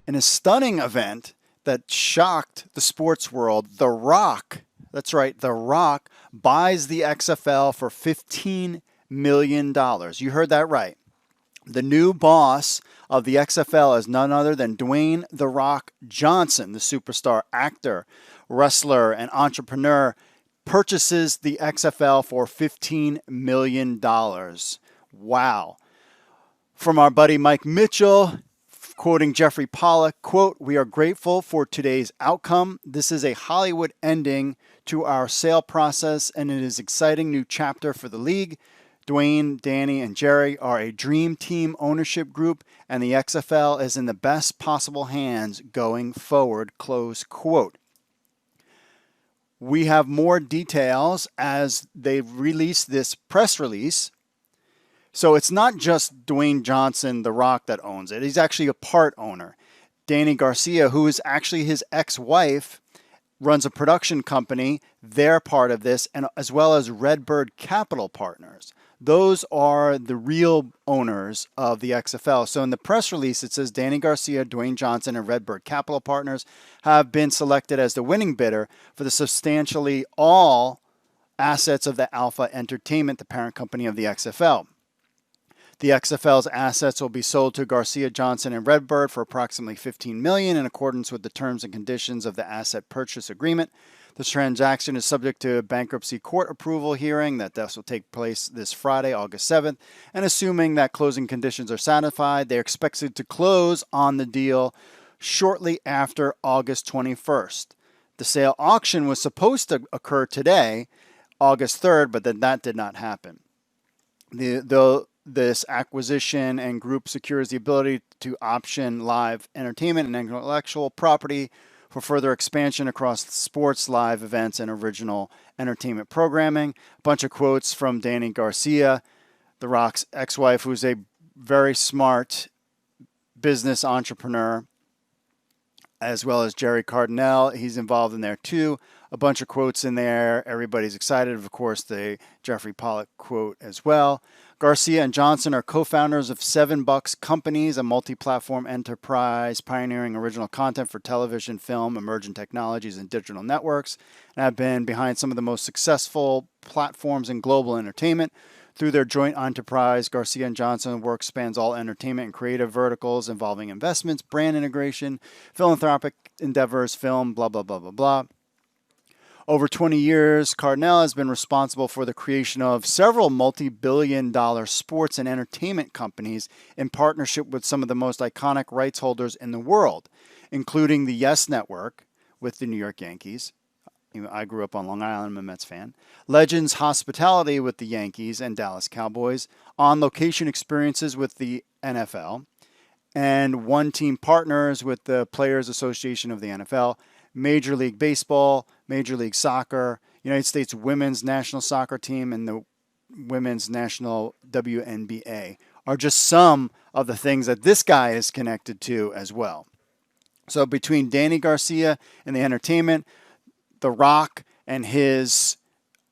In a stunning event that shocked the sports world, The Rock, that's right, The Rock buys the XFL for $15 million. You heard that right. The new boss of the XFL is none other than Dwayne The Rock Johnson, the superstar actor, wrestler, and entrepreneur, purchases the XFL for $15 million. Wow. From our buddy Mike Mitchell, quoting Jeffrey Pollack, quote, "We are grateful for today's outcome. This is a Hollywood ending to our sale process, and it is an exciting new chapter for the league. Dwayne, Danny, and Jerry are a dream team ownership group, and the XFL is in the best possible hands going forward," close quote. We have more details as they release this press release. So it's not just Dwayne Johnson, The Rock, that owns it. He's actually a part owner. Danny Garcia, who is actually his ex-wife, runs a production company. They're part of this, and as well as Redbird Capital Partners. Those are the real owners of the XFL. So in the press release, it says Danny Garcia, Dwayne Johnson, and Redbird Capital Partners have been selected as the winning bidder for the substantially all assets of the Alpha Entertainment, the parent company of the XFL. The XFL's assets will be sold to Garcia, Johnson, and Redbird for approximately $15 million in accordance with the terms and conditions of the asset purchase agreement. This transaction is subject to a bankruptcy court approval hearing that will take place this Friday, August 7th. And assuming that closing conditions are satisfied, they're expected to close on the deal shortly after August 21st. The sale auction was supposed to occur today, August 3rd, but then that did not happen. This acquisition and group secures the ability to option live entertainment and intellectual property for further expansion across sports, live events, and original entertainment programming. A bunch of quotes from Danny Garcia, The Rock's ex-wife, who's a very smart business entrepreneur, as well as Jerry Cardinale. He's involved in there too. A bunch of quotes in there. Everybody's excited. Of course, the Jeffrey Pollack quote as well. Garcia and Johnson are co-founders of Seven Bucks Companies, a multi-platform enterprise pioneering original content for television, film, emerging technologies, and digital networks, and have been behind some of the most successful platforms in global entertainment. Through their joint enterprise, Garcia and Johnson work spans all entertainment and creative verticals involving investments, brand integration, philanthropic endeavors, film, blah, blah, blah, blah, blah. Over 20 years, Cardinale has been responsible for the creation of several multi-billion-dollar sports and entertainment companies in partnership with some of the most iconic rights holders in the world, including the Yes Network with the New York Yankees. I grew up on Long Island, I'm a Mets fan. Legends Hospitality with the Yankees and Dallas Cowboys. On-location experiences with the NFL. And one-team partners with the Players Association of the NFL. Major League Baseball, Major League Soccer, United States Women's National Soccer Team, and the Women's National WNBA are just some of the things that this guy is connected to as well. So between Danny Garcia and the entertainment, The Rock and his,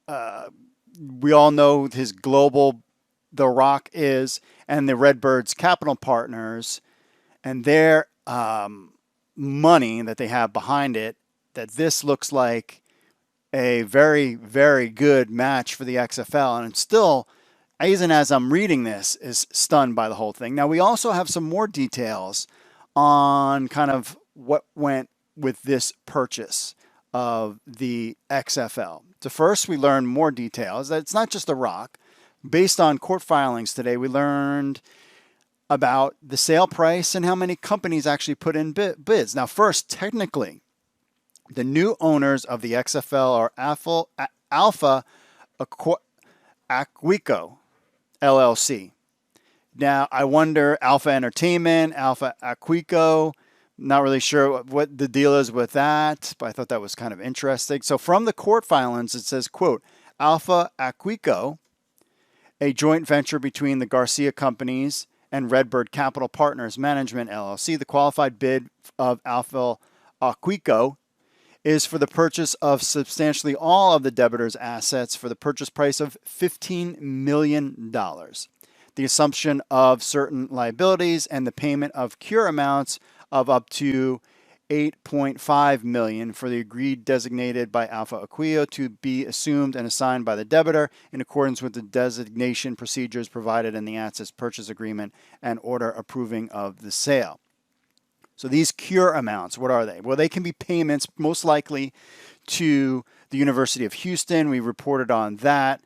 we all know his global The Rock is, and the Redbirds Capital Partners, and their money that they have behind it, that this looks like a very, very good match for the XFL. And I'm still, even as I'm reading this, is stunned by the whole thing. Now, we also have some more details on kind of what went with this purchase of the XFL. So first, we learned more details that it's not just The Rock. Based on court filings today, we learned about the sale price and how many companies actually put in bids. Now, first, technically, the new owners of the XFL are Alpha Aquico, LLC. Now, I wonder, Alpha Entertainment, Alpha Aquico, not really sure what the deal is with that, but I thought that was kind of interesting. So from the court filings, it says, quote, Alpha Aquico, a joint venture between the Garcia companies and Redbird Capital Partners Management, LLC. The qualified bid of Alpha Aquico is for the purchase of substantially all of the debitor's assets for the purchase price of $15 million. The assumption of certain liabilities and the payment of cure amounts of up to 8.5 million for the agreed designated by Alpha Aquio to be assumed and assigned by the debtor in accordance with the designation procedures provided in the assets purchase agreement and order approving of the sale. So these cure amounts, what are they? Well, they can be payments most likely to the University of Houston. We reported on that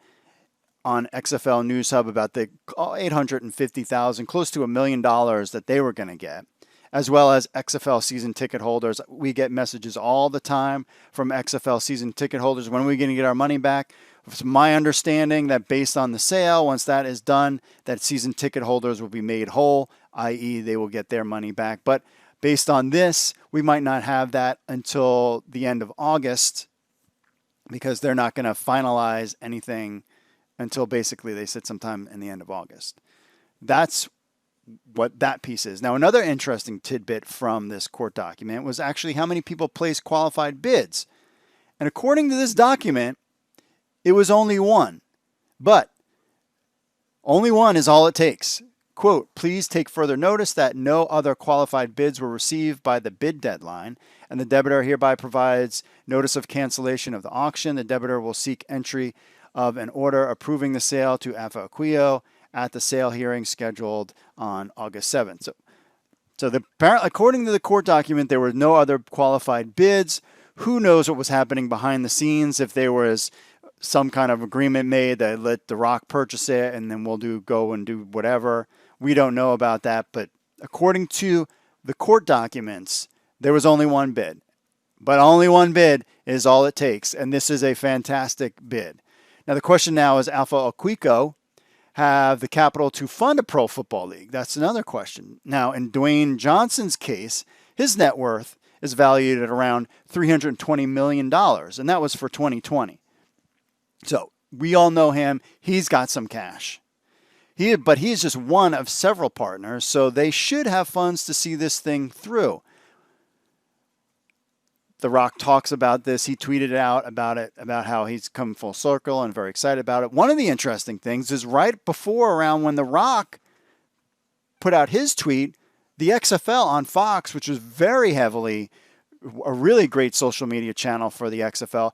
on XFL News Hub about the $850,000, close to $1 million that they were going to get, as well as XFL season ticket holders. We get messages all the time from XFL season ticket holders. When are we going to get our money back? It's my understanding that based on the sale, once that is done, that season ticket holders will be made whole, i.e. they will get their money back. But based on this, we might not have that until the end of August because they're not going to finalize anything until basically they said sometime in the end of August. That's what that piece is. Now, another interesting tidbit from this court document was actually how many people placed qualified bids. And according to this document, it was only one. But only one is all it takes. Quote, please take further notice that no other qualified bids were received by the bid deadline, and the debtor hereby provides notice of cancellation of the auction. The debtor will seek entry of an order approving the sale to Alpha Aquio at the sale hearing scheduled on August 7th. According to the court document, there were no other qualified bids. Who knows what was happening behind the scenes, if there was some kind of agreement made that let The Rock purchase it and then we'll go and do whatever. We don't know about that, but according to the court documents, there was only one bid. But only one bid is all it takes, and this is a fantastic bid. Now the question now is, Alpha Aquio have the capital to fund a pro football league? That's another question. Now, in Dwayne Johnson's case, his net worth is valued at around $320 million, and that was for 2020. So we all know him. He's got some cash. But he's just one of several partners, so they should have funds to see this thing through. The Rock talks about this. He tweeted out about how he's come full circle and very excited about it. One of the interesting things is right before around when The Rock put out his tweet, the XFL on Fox, which was very heavily a really great social media channel for the XFL,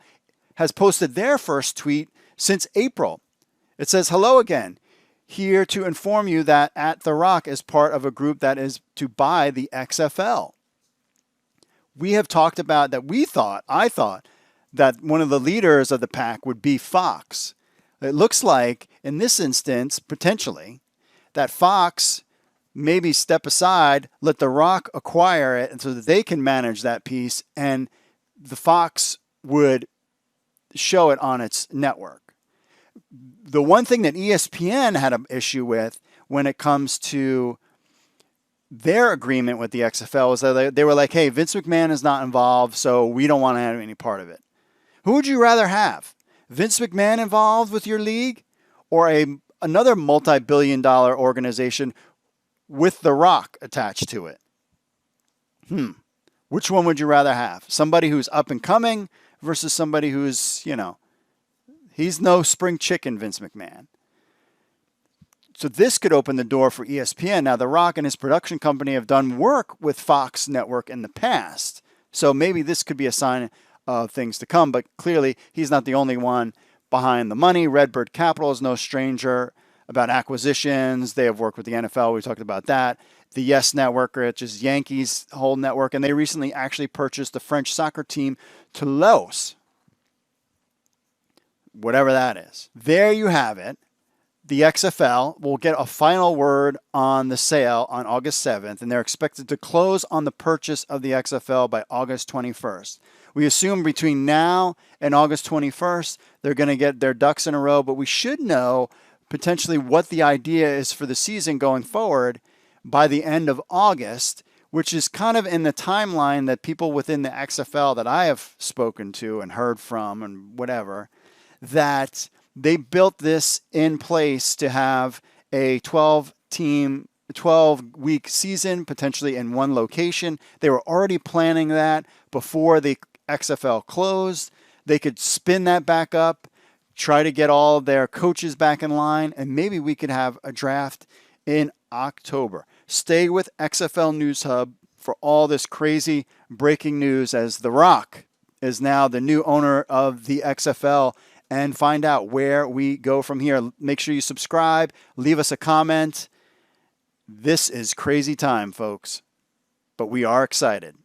has posted their first tweet since April. It says, hello again. Here to inform you that at The Rock is part of a group that is to buy the XFL. We have talked about that. I thought that one of the leaders of the pack would be Fox. It looks like in this instance, potentially, that Fox maybe step aside, let The Rock acquire it, and so that they can manage that piece, and the Fox would show it on its network. The one thing that ESPN had an issue with when it comes to their agreement with the XFL was that they were like, hey, Vince McMahon is not involved, so we don't want to have any part of it. Who would you rather have? Vince McMahon involved with your league, or another multi-billion-dollar organization with The Rock attached to it? Which one would you rather have? Somebody who's up and coming versus somebody who's, he's no spring chicken, Vince McMahon. So this could open the door for ESPN. Now, The Rock and his production company have done work with Fox Network in the past, so maybe this could be a sign of things to come, but clearly he's not the only one behind the money. Redbird Capital is no stranger about acquisitions. They have worked with the NFL. We talked about that. The Yes Network, which is Yankees' whole network, and they recently actually purchased the French soccer team Toulouse, whatever that is. There you have it. The XFL will get a final word on the sale on August 7th, and they're expected to close on the purchase of the XFL by August 21st. We assume between now and August 21st, they're going to get their ducks in a row, but we should know potentially what the idea is for the season going forward by the end of August, which is kind of in the timeline that people within the XFL that I have spoken to and heard from and whatever, that they built this in place to have a 12-week season, potentially in one location. They were already planning that before the XFL closed. They could spin that back up, try to get all their coaches back in line, and maybe we could have a draft in October. Stay with XFL News Hub for all this crazy breaking news as The Rock is now the new owner of the XFL, and find out where we go from here. Make sure you subscribe, leave us a comment. This is crazy time, folks, but we are excited.